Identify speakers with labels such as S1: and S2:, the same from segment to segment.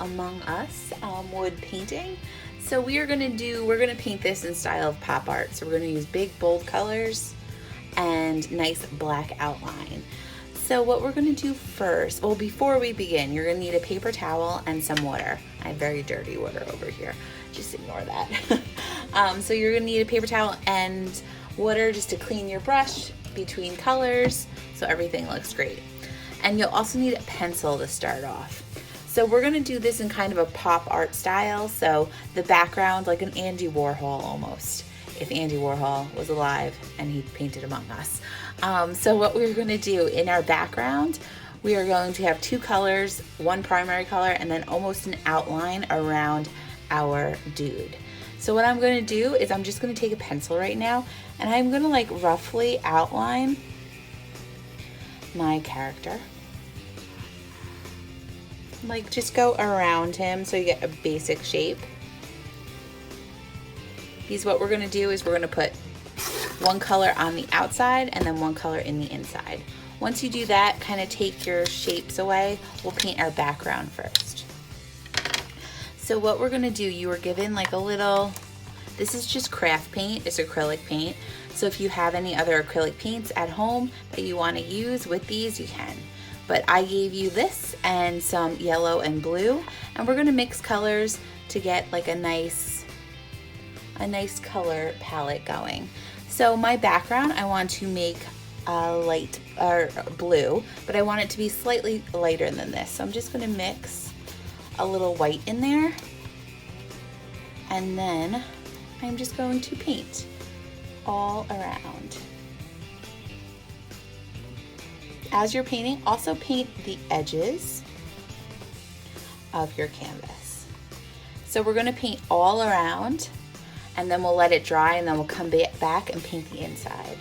S1: Among Us wood painting. So we're gonna paint this in style of pop art. So we're gonna use big bold colors and nice black outline. So what we're gonna do first, well, before we begin, you're gonna need a paper towel and some water. I have very dirty water over here, just ignore that. So you're gonna need a paper towel and water just to clean your brush between colors so everything looks great. And you'll also need a pencil to start off. So we're gonna do this in kind of a pop art style, so the background like an Andy Warhol almost, if Andy Warhol was alive and he painted Among Us. So what we're gonna do in our background, we are going to have two colors, one primary color, and then almost an outline around our dude. So what I'm gonna do is I'm just gonna take a pencil right now, and I'm gonna like roughly outline my character. Like just go around him so you get a basic shape. Because what we're gonna do is we're gonna put one color on the outside and then one color in the inside. Once you do that, kind of take your shapes away. We'll paint our background first. So what we're gonna do, you were given like a little, this is just craft paint, it's acrylic paint. So if you have any other acrylic paints at home that you wanna use with these, you can. But I gave you this and some yellow and blue, and we're gonna mix colors to get like a nice color palette going. So my background, I want to make a light or blue, but I want it to be slightly lighter than this. So I'm just gonna mix a little white in there, and then I'm just going to paint all around. As you're painting, also paint the edges of your canvas. So we're gonna paint all around, and then we'll let it dry, and then we'll come back and paint the inside.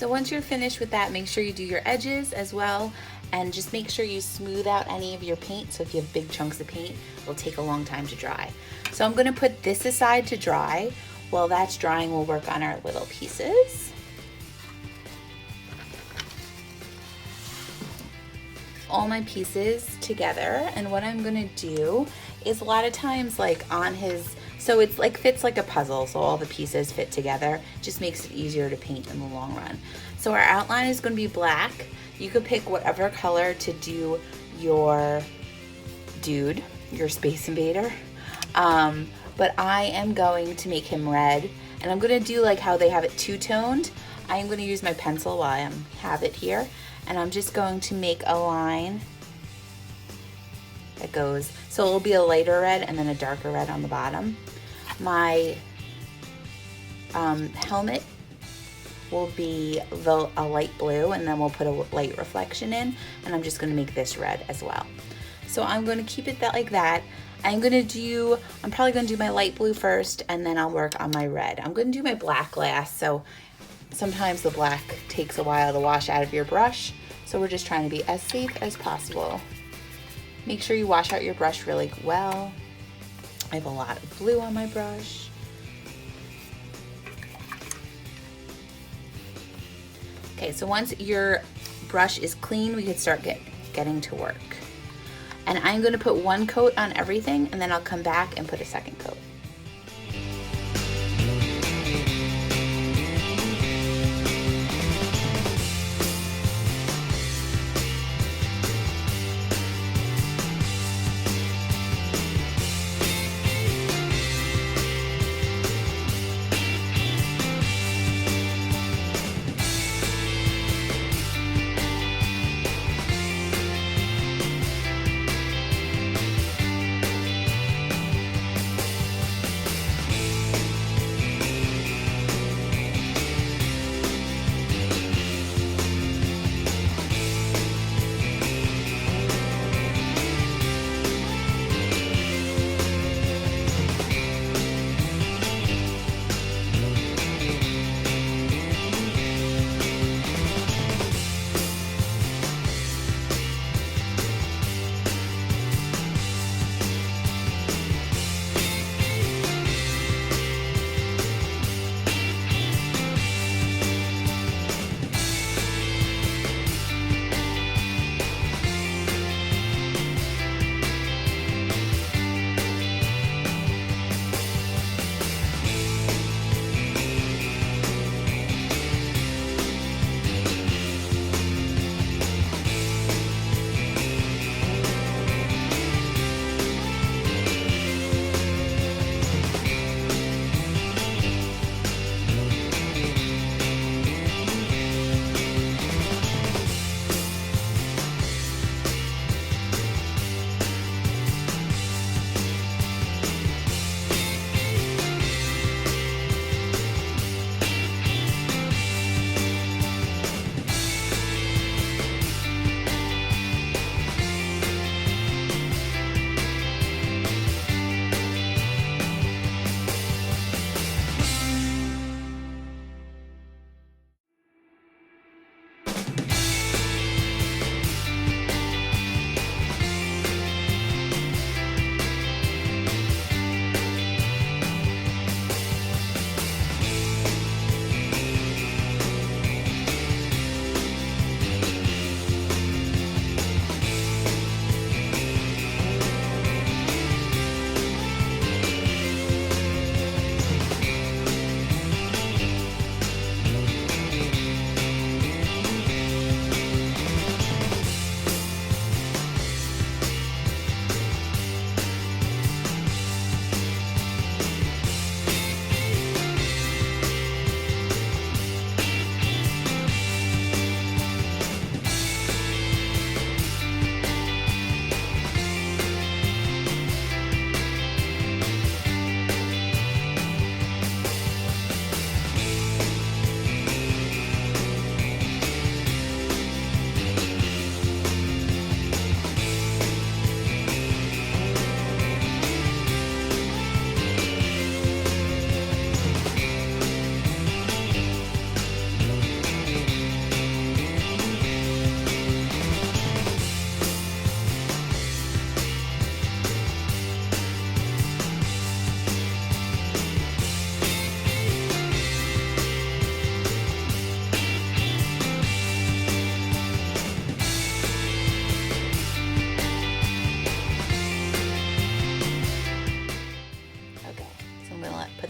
S1: So once you're finished with that, make sure you do your edges as well, and just make sure you smooth out any of your paint. So if you have big chunks of paint, it'll take a long time to dry. So I'm gonna put this aside to dry. While that's drying, we'll work on our little pieces. All my pieces together, and what I'm gonna do is a lot of times like on his, so it's like fits like a puzzle, so all the pieces fit together, just makes it easier to paint in the long run. So our outline is going to be black. You could pick whatever color to do your dude, your space invader, but I am going to make him red, and I'm going to do like how they have it two-toned. I am going to use my pencil while I have it here, and I'm just going to make a line that goes, so it'll be a lighter red and then a darker red on the bottom. My helmet will be a light blue, and then we'll put a light reflection in, and I'm just going to make this red as well. So I'm going to keep it like that. I'm probably gonna do my light blue first, and then I'll work on my red. I'm gonna do my black last, so sometimes the black takes a while to wash out of your brush, so we're just trying to be as safe as possible. Make sure you wash out your brush really well. I have a lot of blue on my brush. Okay, so once your brush is clean, we can start getting to work. And I'm gonna put one coat on everything, and then I'll come back and put a second coat.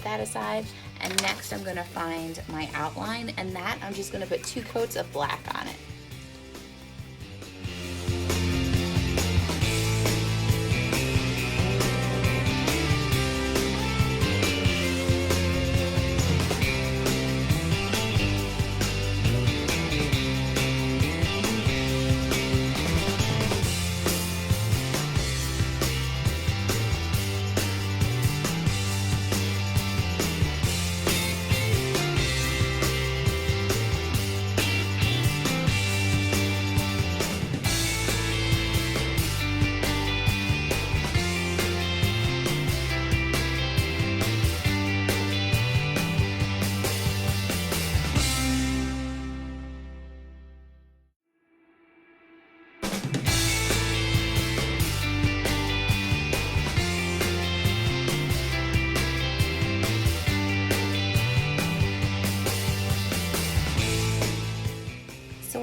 S1: That aside, and next I'm going to find my outline, and that I'm just going to put 2 coats of black on it.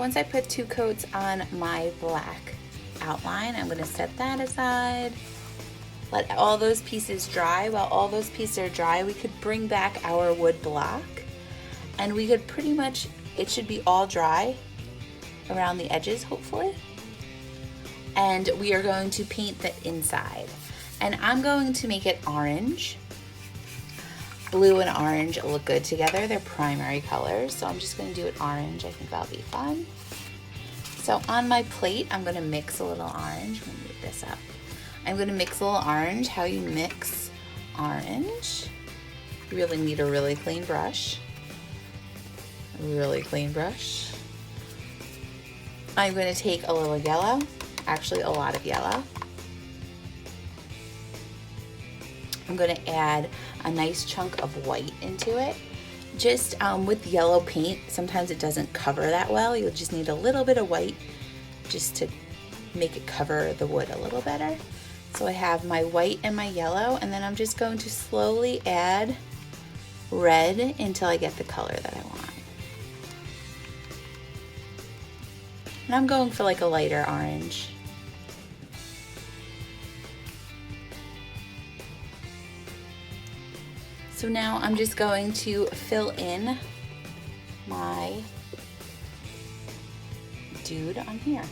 S1: once I put 2 coats on my black outline, I'm gonna set that aside. Let all those pieces dry. While all those pieces are dry, we could bring back our wood block, and we could pretty much, it should be all dry around the edges, hopefully. And we are going to paint the inside. And I'm going to make it orange. Blue and orange look good together. They're primary colors, so I'm just gonna do it orange. I think that'll be fun. So on my plate, I'm gonna mix a little orange. I'm gonna move this up. I'm gonna mix a little orange. How you mix orange? You really need a really clean brush. Really clean brush. I'm gonna take a little yellow, actually a lot of yellow. I'm gonna add a nice chunk of white into it. Just with yellow paint, sometimes it doesn't cover that well. You'll just need a little bit of white just to make it cover the wood a little better. So I have my white and my yellow, and then I'm just going to slowly add red until I get the color that I want. And I'm going for like a lighter orange. So now I'm just going to fill in my dude on here.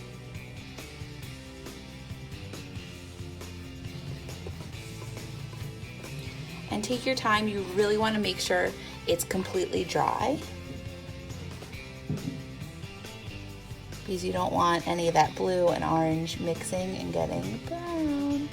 S1: And take your time, you really want to make sure it's completely dry, because you don't want any of that blue and orange mixing and getting brown.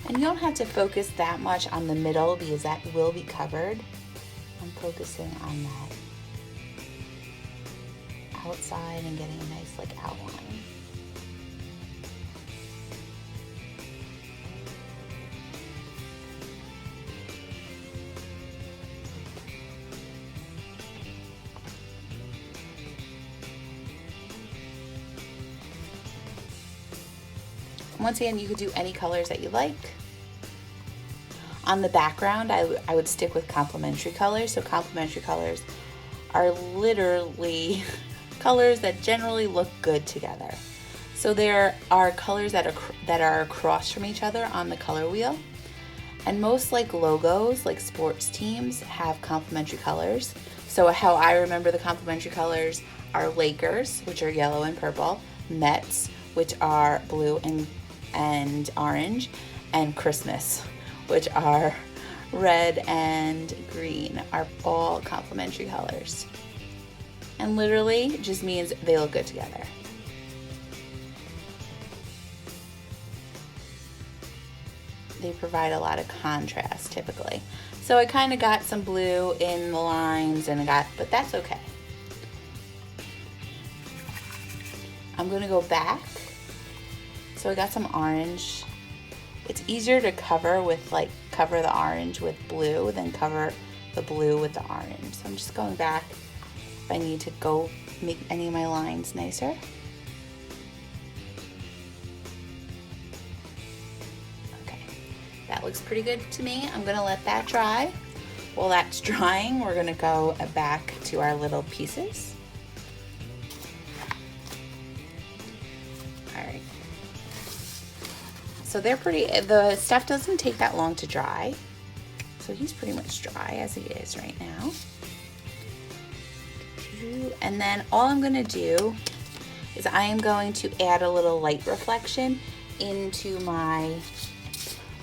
S1: And you don't have to focus that much on the middle because that will be covered. I'm focusing on that outside and getting a nice like outline. Once again, you could do any colors that you like. On the background, I would stick with complementary colors. So complementary colors are literally colors that generally look good together. So there are colors that are across from each other on the color wheel. And most like logos, like sports teams, have complementary colors. So how I remember the complementary colors are Lakers, which are yellow and purple, Mets, which are blue and orange, and Christmas, which are red and green, are all complementary colors. And literally just means they look good together. They provide a lot of contrast typically. So I kind of got some blue in the lines but that's okay. I'm gonna go back. So I got some orange. It's easier to cover the orange with blue than cover the blue with the orange. So I'm just going back if I need to go make any of my lines nicer. Okay, that looks pretty good to me. I'm gonna let that dry. While that's drying, we're gonna go back to our little pieces. So they're the stuff doesn't take that long to dry. So he's pretty much dry as he is right now. And then all I'm gonna do is I am going to add a little light reflection into my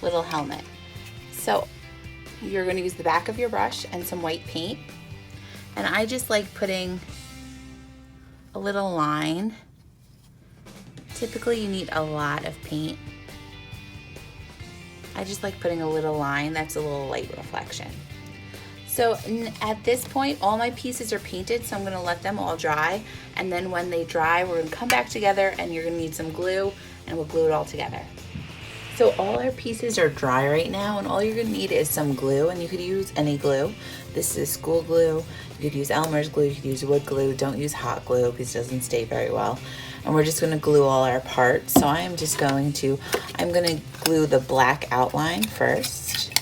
S1: little helmet. So you're gonna use the back of your brush and some white paint. And I just like putting a little line. Typically you need a lot of paint. I just like putting a little line that's a little light reflection. So at this point, all my pieces are painted, so I'm gonna let them all dry. And then when they dry, we're gonna come back together and you're gonna need some glue and we'll glue it all together. So all our pieces are dry right now, and all you're gonna need is some glue, and you could use any glue. This is school glue. You could use Elmer's glue, you could use wood glue. Don't use hot glue because it doesn't stay very well. And we're just gonna glue all our parts. So I'm gonna glue the black outline first,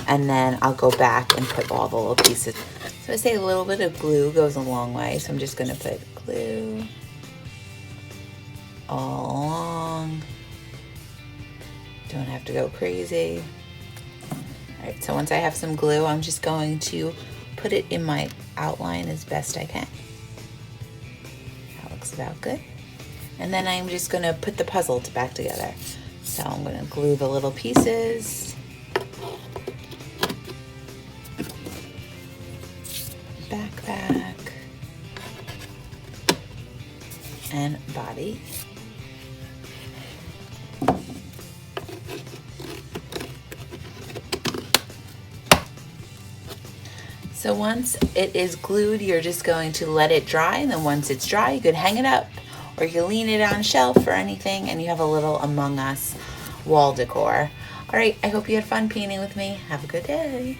S1: and then I'll go back and put all the little pieces. So I say a little bit of glue goes a long way, so I'm just gonna put glue all along. Don't have to go crazy. All right, so once I have some glue, I'm just going to put it in my outline as best I can. That looks about good. And then I'm just gonna put the puzzle back together. So I'm gonna glue the little pieces. Backpack. And body. So once it is glued, you're just going to let it dry, and then once it's dry, you could hang it up, or you can lean it on a shelf or anything, and you have a little Among Us wall decor. All right, I hope you had fun painting with me. Have a good day.